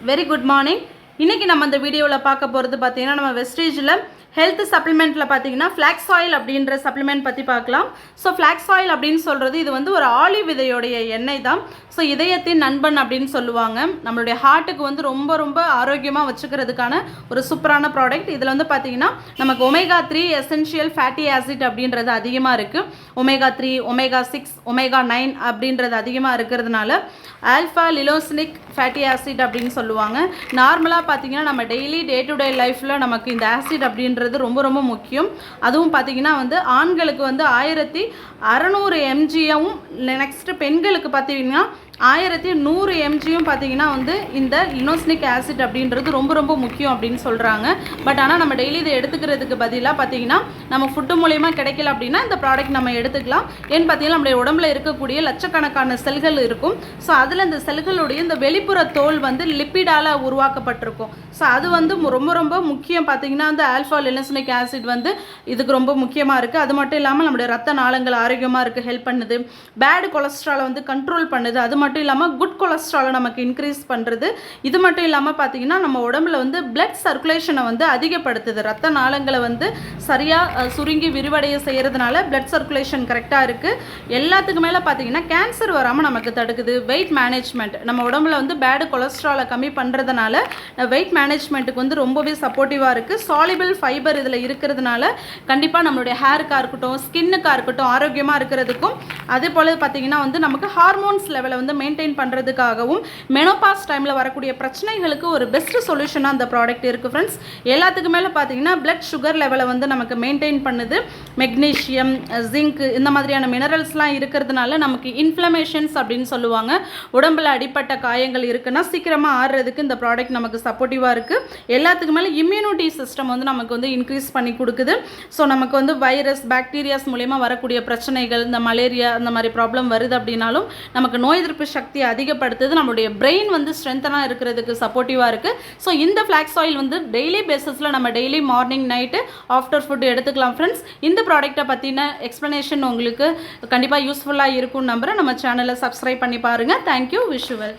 very good morning. இன்னைக்கு நம்ம இந்த வீடியோல பார்க்க போறது பாத்தீங்கன்னா நம்ம வெஸ்டேஜ்ல ஹெல்த் சப்ளிமெண்ட்ல பாத்தீங்கன்னா ஃபிளாக்ஸ் ஆயில் அப்படிங்கற சப்ளிமெண்ட் பத்தி பார்க்கலாம். சோ ஃபிளாக்ஸ் ஆயில் அப்படினு சொல்றது இது வந்து ஒரு ஆலிவ் விதையோட எண்ணெய் தான். சோ இதயத்தின் நண்பன் அப்படினு சொல்லுவாங்க. நம்மளுடைய ஹார்ட்டுக்கு வந்து ரொம்ப ஆரோக்கியமா வச்சுக்கிறதுக்கான ஒரு சூப்பரான ப்ராடக்ட். இதுல வந்து பாத்தீங்கன்னா நமக்கு ஒமேகா 3 எசென்ஷியல் ஃபேட்டி ஆசிட் அப்படின்றது அதிகமா இருக்கு. ஒமேகா 3, ஒமேகா 6, ஒமேகா 9 அப்படின்றது அதிகமா இருக்குறதுனால ஆல்ஃபா லினோலெனிக் ஃபேட்டி ஆசிட் அப்படினு சொல்லுவாங்க. நார்மலா பாத்தீங்கன்னா நம்ம டெய்லி டே டு டே லைஃப்ல நமக்கு இந்த ஆசிட் அப்படின்றது ரொம்ப முக்கியம். அதுவும் பாத்தீங்கன்னா வந்து ஆண்களுக்கு வந்து 1600 mgயும் நெக்ஸ்ட் பெண்களுக்கு பாத்தீங்கன்னா 1100 mgயும் பாத்தீங்கன்னா வந்து இந்த லினோலெனிக் ஆசிட் அப்படின்றது ரொம்ப முக்கியம் அப்படினு சொல்றாங்க. பட் ஆனா நம்ம டெய்லி இதை எடுத்துக்கிறதுக்கு பதிலா பாத்தீங்கன்னா நம்ம ஃபுட் மூலமா கிடைக்கல அப்படினா இந்த ப்ராடக்ட் நம்ம எடுத்துக்கலாம். ஏன் பாத்தீங்கன்னா நம்ம உடம்புல இருக்கக்கூடிய லட்சக்கணக்கான செல்கள் இருக்கும். சோ அதுல இந்த செல்களுடைய இந்த வெளிப்புற தோல் வந்து லிப்பிடால உருவாக்கப்பட்டிருக்கும். சோ அது வந்து ரொம்ப முக்கியம். பாத்தீங்கன்னா அந்த ஆல்ஃபா லினோலெனிக் ஆசிட் வந்து இதுக்கு ரொம்ப முக்கியமா இருக்கு. அது மட்டும் இல்லாம நம்மளுடைய ரத்த நாளங்கள் ஆரோக்கியமா இருக்க ஹெல்ப் பண்ணுது. பேட் கொலஸ்ட்ராலை வந்து கண்ட்ரோல் பண்ணுது. அது மட்டும் இல்லாம குட் கொலஸ்ட்ராலை நமக்கு இன்க்ரீஸ் பண்றது. இது மட்டும் இல்லாம பாத்தீங்கன்னா நம்ம உடம்புல வந்து பிளட் சர்க்குலேஷனை வந்து அதிகப்படுத்துது. ரத்த நாளங்களை வந்து சரியா சுருங்கி விரிவடைய செய்யறதுனால பிளட் சர்க்குலேஷன் கரெக்டா இருக்கு. எல்லாத்துக்கு மேல பாத்தீங்கன்னா கேன்சர் வராம நமக்கு தடுக்குது. வெயிட் மேனேஜ்மெண்ட் நம்ம உடம்புல வந்து பேட் கொலஸ்ட்ராலை கம்மி பண்றதுனால வெயிட் மேனேஜ்மெண்ட்டுக்கு வந்து ரொம்பவே சப்போர்ட்டிவா இருக்கு. சாலிபிள் ஃபைபர் இதுல இருக்கிறதுனால கண்டிப்பா நம்மளுடைய ஹேருக்கா இருக்கட்டும், ஸ்கின்னுக்கா இருக்கட்டும் ஆரோக்கியமா இருக்கிறதுக்கும், அதே போல பாத்தீங்கன்னா வந்து நமக்கு ஹார்மோன்ஸ் லெவலை வந்து மெயின்டைன் பண்றதுக்காகவும் மெனோபாஸ் டைம்ல வரக்கூடிய பிரச்சனைகளுக்கு ஒரு பெஸ்ட் சொல்யூஷனா அந்த ப்ராடக்ட் இருக்கு ஃப்ரெண்ட்ஸ். எல்லாத்துக்கு மேல பாத்தீங்கன்னா பிளட் சுகர் லெவலை வந்து நமக்கு மெயின்டைன் பண்ணுது. மெக்னீசியம், ஜிங்க் இந்த மாதிரியான மினரல்ஸ்லாம் இருக்கிறதுனால நமக்கு இன்ஃப்ளமேஷன்ஸ் அப்படின்னு சொல்லுவாங்க. உடம்புல அடிப்பட்ட காயங்கள் இருக்குன்னா சீக்கிரமா ஆறுறதுக்கு இந்த ப்ராடக்ட் நமக்கு சப்போர்ட்டிவா இருக்கு. எல்லாத்துக்கு மேல இம்யூனிட்டி சிஸ்டம் வந்து நமக்கு வந்து இன்க்ரீஸ் பண்ணி கொடுக்குது. ஸோ நமக்கு வந்து வைரஸ் பாக்டீரியாஸ் மூலமா வரக்கூடிய பிரச்சனைகள், இந்த மலேரியா அந்த மாதிரி ப்ராப்ளம் வருது அப்படின்னாலும் நமக்கு நோய் எதிர்ப்பு சக்தியை அதிகப்படுத்துது. நம்மளுடைய பிரெயின் வந்து ஸ்ட்ரென்த்தனா இருக்கிறதுக்கு சப்போர்ட்டிவா இருக்கு. ஸோ இந்த ஃபிளாக்ஸ் ஆயில் வந்து டெய்லி பேசிஸ்ல நம்ம daily morning night after food எடுத்துக்கலாம் ஃப்ரெண்ட்ஸ். இந்த ப்ராடக்ட்டை பற்றின எக்ஸ்ப்ளனேஷன் உங்களுக்கு கண்டிப்பாக யூஸ்ஃபுல்லாக இருக்கும்னு நம்புறேன். நம்ம சேனலை சப்ஸ்கிரைப் பண்ணி பாருங்கள். தேங்க்யூ. Wish you well.